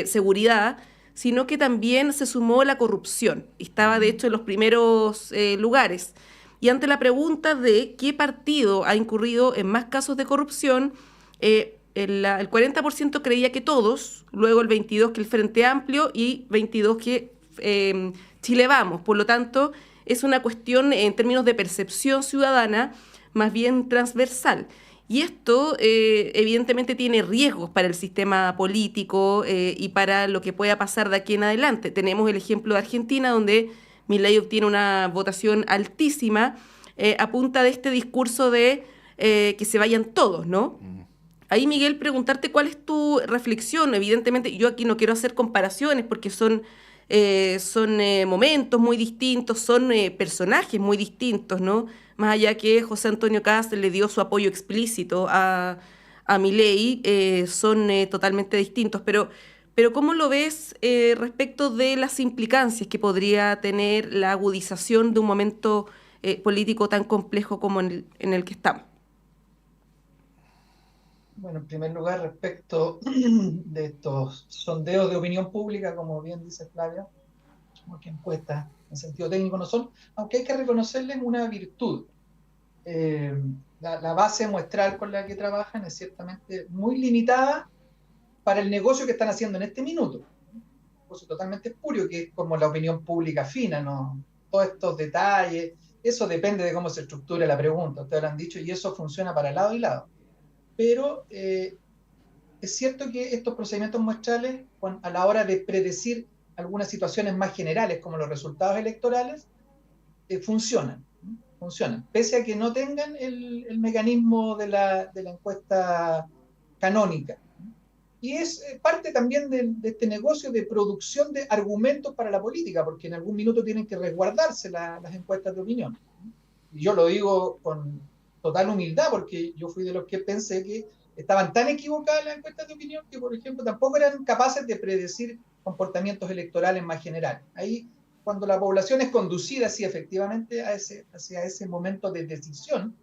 seguridad, sino que también se sumó la corrupción. Estaba, de hecho, en los primeros lugares. Y ante la pregunta de qué partido ha incurrido en más casos de corrupción, el 40% creía que todos, luego el 22% que el Frente Amplio y 22% que Chile Vamos. Por lo tanto, es una cuestión en términos de percepción ciudadana más bien transversal. Y esto evidentemente tiene riesgos para el sistema político y para lo que pueda pasar de aquí en adelante. Tenemos el ejemplo de Argentina, donde Milei obtiene una votación altísima a punta de este discurso de que se vayan todos, ¿no? Ahí, Miguel, preguntarte cuál es tu reflexión. Evidentemente, yo aquí no quiero hacer comparaciones porque son momentos muy distintos, son personajes muy distintos, ¿no? Más allá que José Antonio Kast le dio su apoyo explícito a Milei, son totalmente distintos. Pero ¿cómo lo ves respecto de las implicancias que podría tener la agudización de un momento político tan complejo como en el que estamos? Bueno, en primer lugar, respecto de estos sondeos de opinión pública, como bien dice Flavia, porque encuestas en sentido técnico no son, aunque hay que reconocerles una virtud. La base muestral con la que trabajan es ciertamente muy limitada para el negocio que están haciendo en este minuto. Un negocio totalmente espurio, que es como la opinión pública fina, ¿no? Todos estos detalles, eso depende de cómo se estructure la pregunta, ustedes lo han dicho, y eso funciona para lado y lado. Pero es cierto que estos procedimientos muestrales, a la hora de predecir algunas situaciones más generales, como los resultados electorales, funcionan, pese a que no tengan el mecanismo de la encuesta canónica. Y es parte también de este negocio de producción de argumentos para la política, porque en algún minuto tienen que resguardarse las encuestas de opinión. Y yo lo digo con total humildad, porque yo fui de los que pensé que estaban tan equivocadas las encuestas de opinión que, por ejemplo, tampoco eran capaces de predecir comportamientos electorales más generales. Ahí, cuando la población es conducida así efectivamente hacia ese momento de decisión,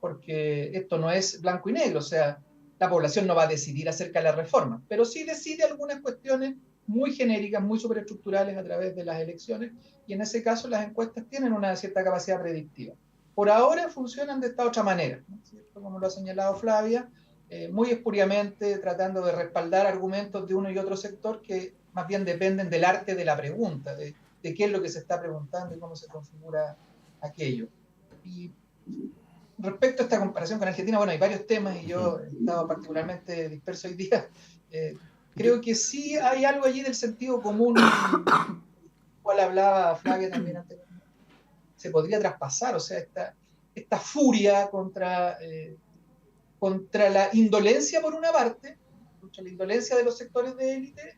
porque esto no es blanco y negro, o sea, la población no va a decidir acerca de la reforma, pero sí decide algunas cuestiones muy genéricas, muy superestructurales a través de las elecciones, y en ese caso las encuestas tienen una cierta capacidad predictiva. Por ahora funcionan de esta otra manera, ¿no? ¿Cierto? Como lo ha señalado Flavia, muy espuriamente tratando de respaldar argumentos de uno y otro sector que más bien dependen del arte de la pregunta, de qué es lo que se está preguntando y cómo se configura aquello. Y respecto a esta comparación con Argentina, bueno, hay varios temas y yo he estado particularmente disperso hoy día. Creo que sí hay algo allí del sentido común, cual hablaba Flavia también antes. Se podría traspasar, o sea, esta furia contra la indolencia por una parte, contra la indolencia de los sectores de élite,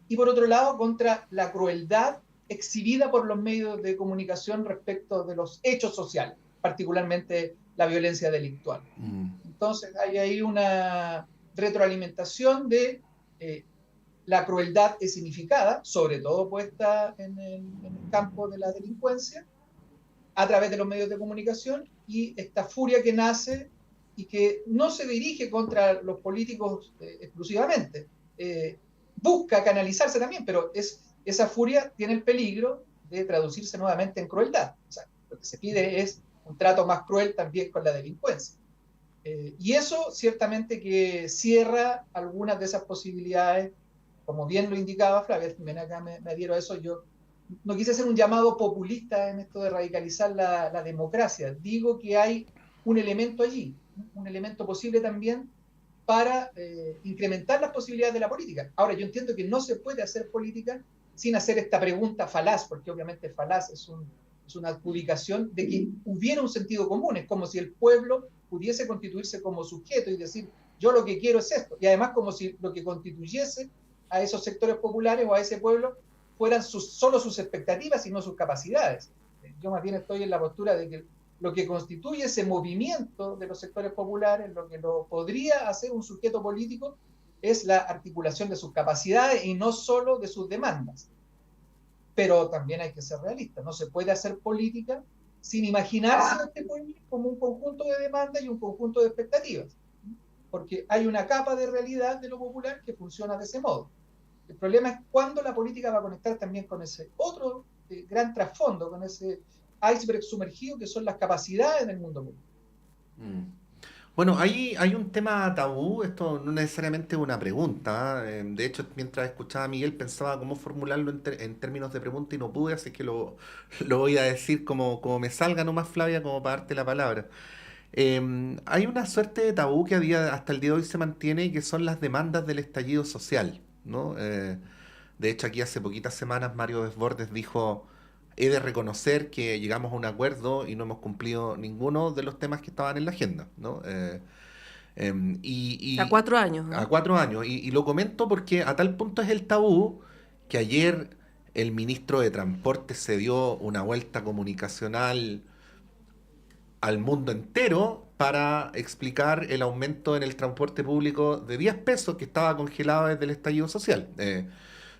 y por otro lado contra la crueldad exhibida por los medios de comunicación respecto de los hechos sociales, particularmente la violencia delictual. Entonces hay ahí una retroalimentación de la crueldad escenificada, sobre todo puesta en el campo de la delincuencia, a través de los medios de comunicación, y esta furia que nace y que no se dirige contra los políticos exclusivamente, busca canalizarse también, pero esa furia tiene el peligro de traducirse nuevamente en crueldad. O sea, lo que se pide es un trato más cruel también con la delincuencia. Y eso ciertamente que cierra algunas de esas posibilidades, como bien lo indicaba Flavia, también acá me adhiero a eso. Yo no quise hacer un llamado populista en esto de radicalizar la democracia. Digo que hay un elemento allí, un elemento posible también para incrementar las posibilidades de la política. Ahora, yo entiendo que no se puede hacer política sin hacer esta pregunta falaz, porque obviamente falaz es una adjudicación de que hubiera un sentido común. Es como si el pueblo pudiese constituirse como sujeto y decir, yo lo que quiero es esto. Y además como si lo que constituyese a esos sectores populares o a ese pueblo fueran solo sus expectativas y no sus capacidades. Yo más bien estoy en la postura de que lo que constituye ese movimiento de los sectores populares, lo que lo podría hacer un sujeto político, es la articulación de sus capacidades y no solo de sus demandas. Pero también hay que ser realistas, no se puede hacer política sin imaginarse a este pueblo como un conjunto de demandas y un conjunto de expectativas, porque hay una capa de realidad de lo popular que funciona de ese modo. El problema es cuándo la política va a conectar también con ese otro gran trasfondo, con ese iceberg sumergido que son las capacidades del mundo político. Bueno, hay un tema tabú, esto no necesariamente es una pregunta. De hecho, mientras escuchaba a Miguel pensaba cómo formularlo en términos de pregunta y no pude, así que lo voy a decir como me salga nomás, Flavia, como para darte la palabra. Hay una suerte de tabú que hasta el día de hoy se mantiene, que son las demandas del estallido social, ¿no? De hecho, aquí hace poquitas semanas Mario Desbordes dijo: he de reconocer que llegamos a un acuerdo y no hemos cumplido ninguno de los temas que estaban en la agenda, ¿no? A 4 años, ¿no? A 4 años. Y lo comento porque a tal punto es el tabú que ayer el ministro de Transporte se dio una vuelta comunicacional al mundo entero para explicar el aumento en el transporte público de 10 pesos que estaba congelado desde el estallido social.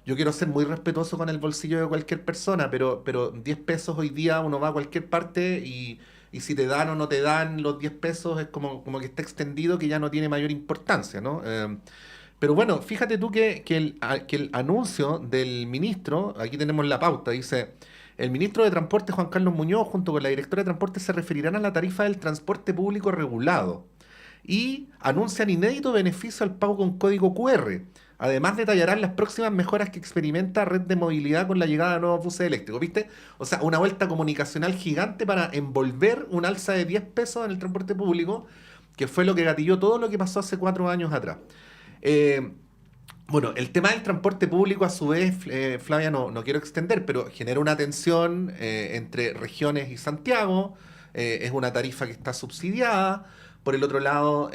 Yo quiero ser muy respetuoso con el bolsillo de cualquier persona, pero 10 pesos hoy día uno va a cualquier parte y si te dan o no te dan los 10 pesos es como que está extendido, que ya no tiene mayor importancia, ¿no? Pero bueno, fíjate tú que el anuncio del ministro, aquí tenemos la pauta, dice: el ministro de Transporte, Juan Carlos Muñoz, junto con la directora de Transporte, se referirán a la tarifa del transporte público regulado y anuncian inédito beneficio al pago con código QR. Además, detallarán las próximas mejoras que experimenta Red de Movilidad con la llegada de nuevos buses eléctricos. ¿Viste? O sea, una vuelta comunicacional gigante para envolver un alza de 10 pesos en el transporte público, que fue lo que gatilló todo lo que pasó hace 4 años atrás. Bueno, el tema del transporte público, a su vez, Flavia, no quiero extender, pero genera una tensión entre regiones y Santiago. Es una tarifa que está subsidiada. Por el otro lado,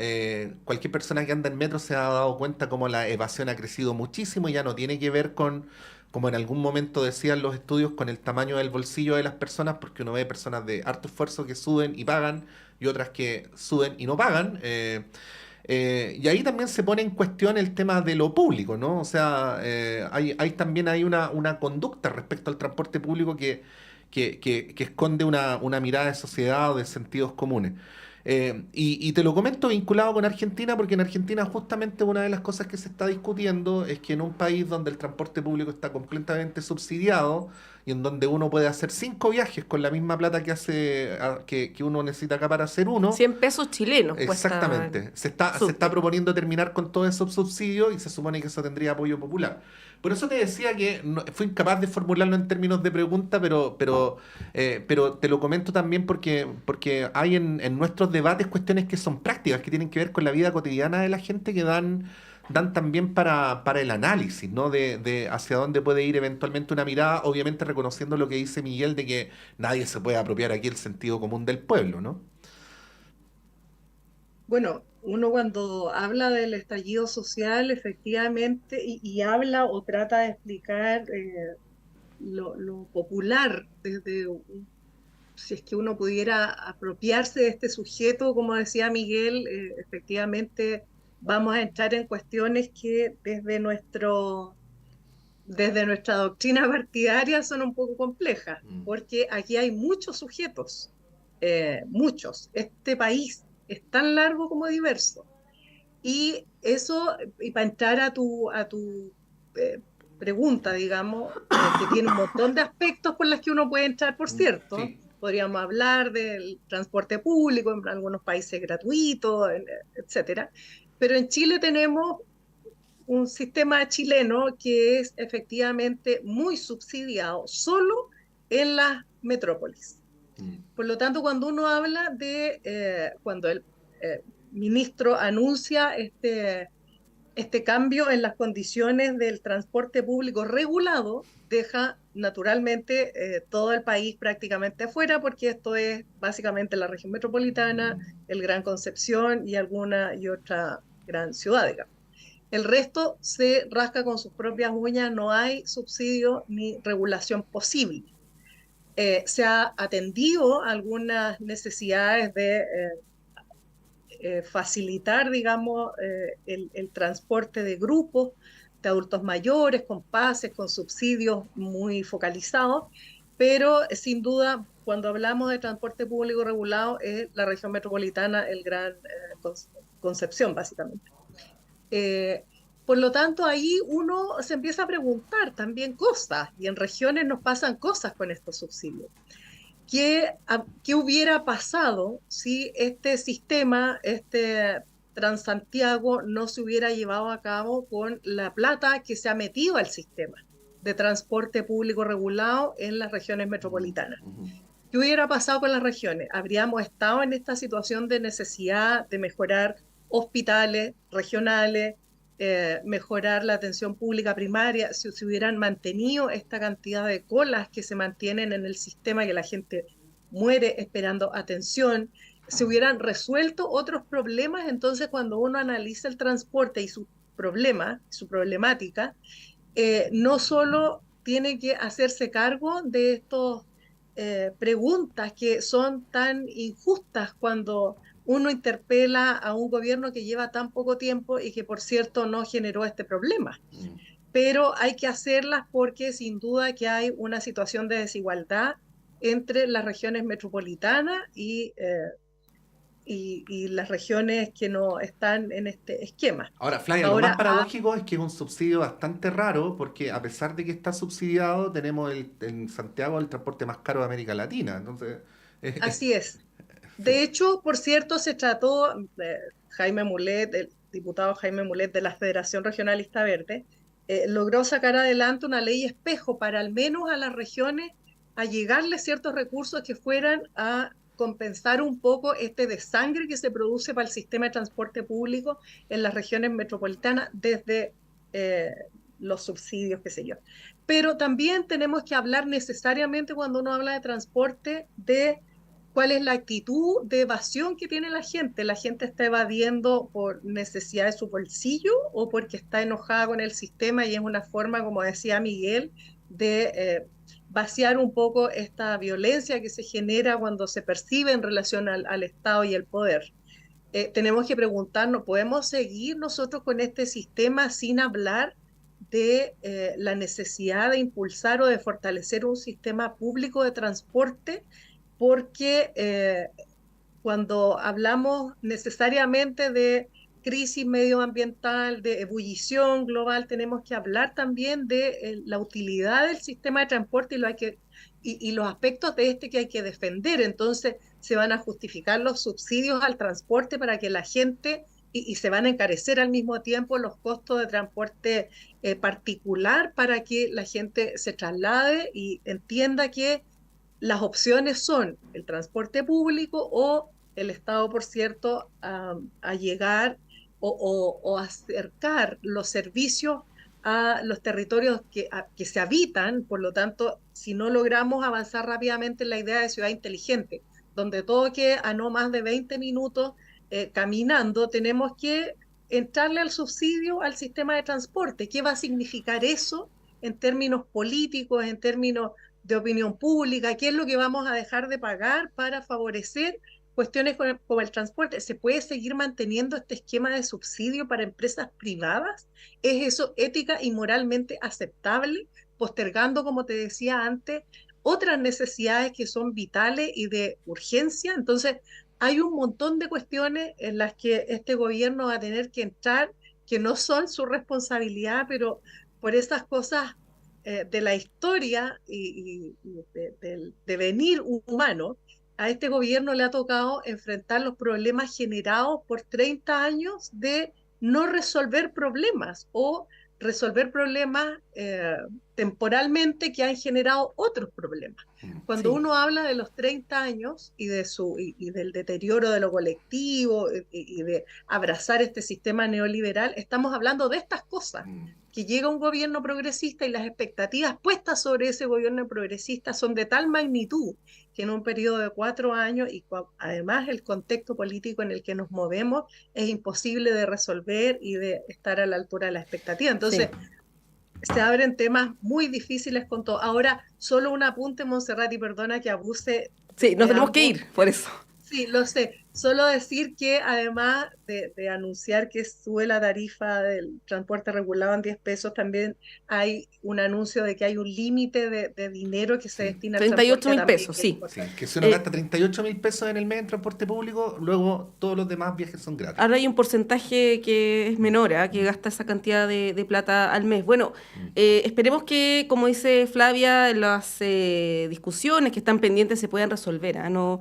cualquier persona que anda en metro se ha dado cuenta como la evasión ha crecido muchísimo y ya no tiene que ver con, como en algún momento decían los estudios, con el tamaño del bolsillo de las personas, porque uno ve personas de harto esfuerzo que suben y pagan y otras que suben y no pagan. Y ahí también se pone en cuestión el tema de lo público, ¿no? O sea, también hay una conducta respecto al transporte público que esconde una mirada de sociedad o de sentidos comunes. Y te lo comento vinculado con Argentina, porque en Argentina justamente una de las cosas que se está discutiendo es que en un país donde el transporte público está completamente subsidiado y en donde uno puede hacer 5 viajes con la misma plata que uno necesita acá para hacer uno. 100 pesos chilenos. Exactamente. Se está proponiendo terminar con todos esos subsidios y se supone que eso tendría apoyo popular. Por eso te decía que fui incapaz de formularlo en términos de pregunta, pero te lo comento también porque hay en nuestros debates cuestiones que son prácticas, que tienen que ver con la vida cotidiana de la gente, que dan también para el análisis, ¿no? De hacia dónde puede ir eventualmente una mirada, obviamente reconociendo lo que dice Miguel de que nadie se puede apropiar aquí el sentido común del pueblo, ¿no? Bueno, uno cuando habla del estallido social, efectivamente, y habla o trata de explicar lo popular si es que uno pudiera apropiarse de este sujeto, como decía Miguel, efectivamente vamos a entrar en cuestiones que desde nuestra doctrina partidaria son un poco complejas, porque aquí hay muchos sujetos, muchos. Este país es tan largo como diverso. Y eso, y para entrar a tu pregunta, digamos, que tiene un montón de aspectos por los que uno puede entrar, por cierto. Sí. Podríamos hablar del transporte público, en algunos países gratuito, etcétera. Pero en Chile tenemos un sistema chileno que es efectivamente muy subsidiado, solo en las metrópolis. Por lo tanto, cuando uno habla de, cuando el ministro anuncia este cambio en las condiciones del transporte público regulado, deja naturalmente todo el país prácticamente afuera, porque esto es básicamente la región metropolitana, el Gran Concepción y alguna y otra gran ciudad, digamos. El resto se rasca con sus propias uñas, no hay subsidio ni regulación posible. Se ha atendido algunas necesidades de facilitar, digamos, el transporte de grupos de adultos mayores, con pases, con subsidios muy focalizados, pero sin duda, cuando hablamos de transporte público regulado, es la región metropolitana el gran Concepción, básicamente. Por lo tanto, ahí uno se empieza a preguntar también cosas, y en regiones nos pasan cosas con estos subsidios. ¿Qué hubiera pasado si este sistema, este Transantiago, no se hubiera llevado a cabo con la plata que se ha metido al sistema de transporte público regulado en las regiones metropolitanas? ¿Qué hubiera pasado con las regiones? ¿Habríamos estado en esta situación de necesidad de mejorar hospitales regionales, mejorar la atención pública primaria, si se hubieran mantenido esta cantidad de colas que se mantienen en el sistema, que la gente muere esperando atención, se hubieran resuelto otros problemas? Entonces, cuando uno analiza el transporte y su problema, su problemática, no solo tiene que hacerse cargo de estas preguntas que son tan injustas cuando uno interpela a un gobierno que lleva tan poco tiempo y que, por cierto, no generó este problema. Pero hay que hacerlas porque sin duda que hay una situación de desigualdad entre las regiones metropolitanas y las regiones que no están en este esquema. Ahora, Flavia, lo más paradójico es que es un subsidio bastante raro, porque a pesar de que está subsidiado, tenemos en Santiago el transporte más caro de América Latina. Entonces, así es. De hecho, por cierto, se trató, Jaime Mulet, el diputado Jaime Mulet de la Federación Regionalista Verde, logró sacar adelante una ley espejo para al menos a las regiones allegarle ciertos recursos que fueran a compensar un poco este desangre que se produce para el sistema de transporte público en las regiones metropolitanas desde los subsidios, qué sé yo. Pero también tenemos que hablar necesariamente, cuando uno habla de transporte, de cuál es la actitud de evasión que tiene la gente. ¿La gente está evadiendo por necesidad de su bolsillo o porque está enojada con el sistema y es una forma, como decía Miguel, de vaciar un poco esta violencia que se genera cuando se percibe en relación al Estado y el poder? Tenemos que preguntarnos, ¿podemos seguir nosotros con este sistema sin hablar de la necesidad de impulsar o de fortalecer un sistema público de transporte? Porque cuando hablamos necesariamente de crisis medioambiental, de ebullición global, tenemos que hablar también de la utilidad del sistema de transporte y los aspectos de este que hay que defender. Entonces, se van a justificar los subsidios al transporte para que la gente, y se van a encarecer al mismo tiempo los costos de transporte particular para que la gente se traslade y entienda que las opciones son el transporte público o el Estado, por cierto, a llegar o acercar los servicios a los territorios que se habitan. Por lo tanto, si no logramos avanzar rápidamente en la idea de ciudad inteligente, donde todo quede a no más de 20 minutos caminando, tenemos que entrarle al subsidio al sistema de transporte. ¿Qué va a significar eso en términos políticos, en términos de opinión pública? ¿Qué es lo que vamos a dejar de pagar para favorecer cuestiones como el transporte? ¿Se puede seguir manteniendo este esquema de subsidio para empresas privadas? ¿Es eso ética y moralmente aceptable, postergando, como te decía antes, otras necesidades que son vitales y de urgencia? Entonces, hay un montón de cuestiones en las que este gobierno va a tener que entrar, que no son su responsabilidad, pero por esas cosas de la historia y del devenir humano, a este gobierno le ha tocado enfrentar los problemas generados por 30 años de no resolver problemas o resolver problemas temporalmente que han generado otros problemas. Cuando uno habla de los 30 años y del deterioro de lo colectivo y de abrazar este sistema neoliberal, estamos hablando de estas cosas, que llega un gobierno progresista y las expectativas puestas sobre ese gobierno progresista son de tal magnitud que en un periodo de 4 años y además el contexto político en el que nos movemos es imposible de resolver y de estar a la altura de la expectativa. Entonces, se abren temas muy difíciles con todo. Ahora, solo un apunte, Montserrat, y perdona que abuse. Sí, nos tenemos que ir, por eso. Sí, lo sé. Solo decir que además de anunciar que sube la tarifa del transporte regulado en 10 pesos, también hay un anuncio de que hay un límite de dinero que se destina al 38.000 pesos, sí. Que si uno gasta 38.000 pesos en el mes en transporte público, luego todos los demás viajes son gratis. Ahora hay un porcentaje que es menor, que gasta esa cantidad de plata al mes. Bueno, esperemos que, como dice Flavia, las discusiones que están pendientes se puedan resolver, no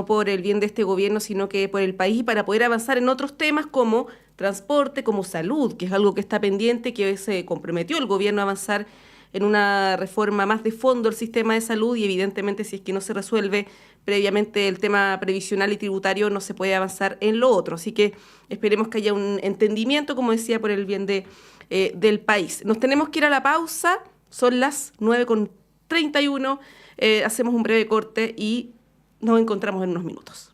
por el bien de este gobierno, sino que por el país, y para poder avanzar en otros temas como transporte, como salud, que es algo que está pendiente, que se comprometió el gobierno a avanzar en una reforma más de fondo del sistema de salud, y evidentemente si es que no se resuelve previamente el tema previsional y tributario, no se puede avanzar en lo otro. Así que esperemos que haya un entendimiento, como decía, por el bien del país. Nos tenemos que ir a la pausa, son las 9:31, hacemos un breve corte y nos encontramos en unos minutos.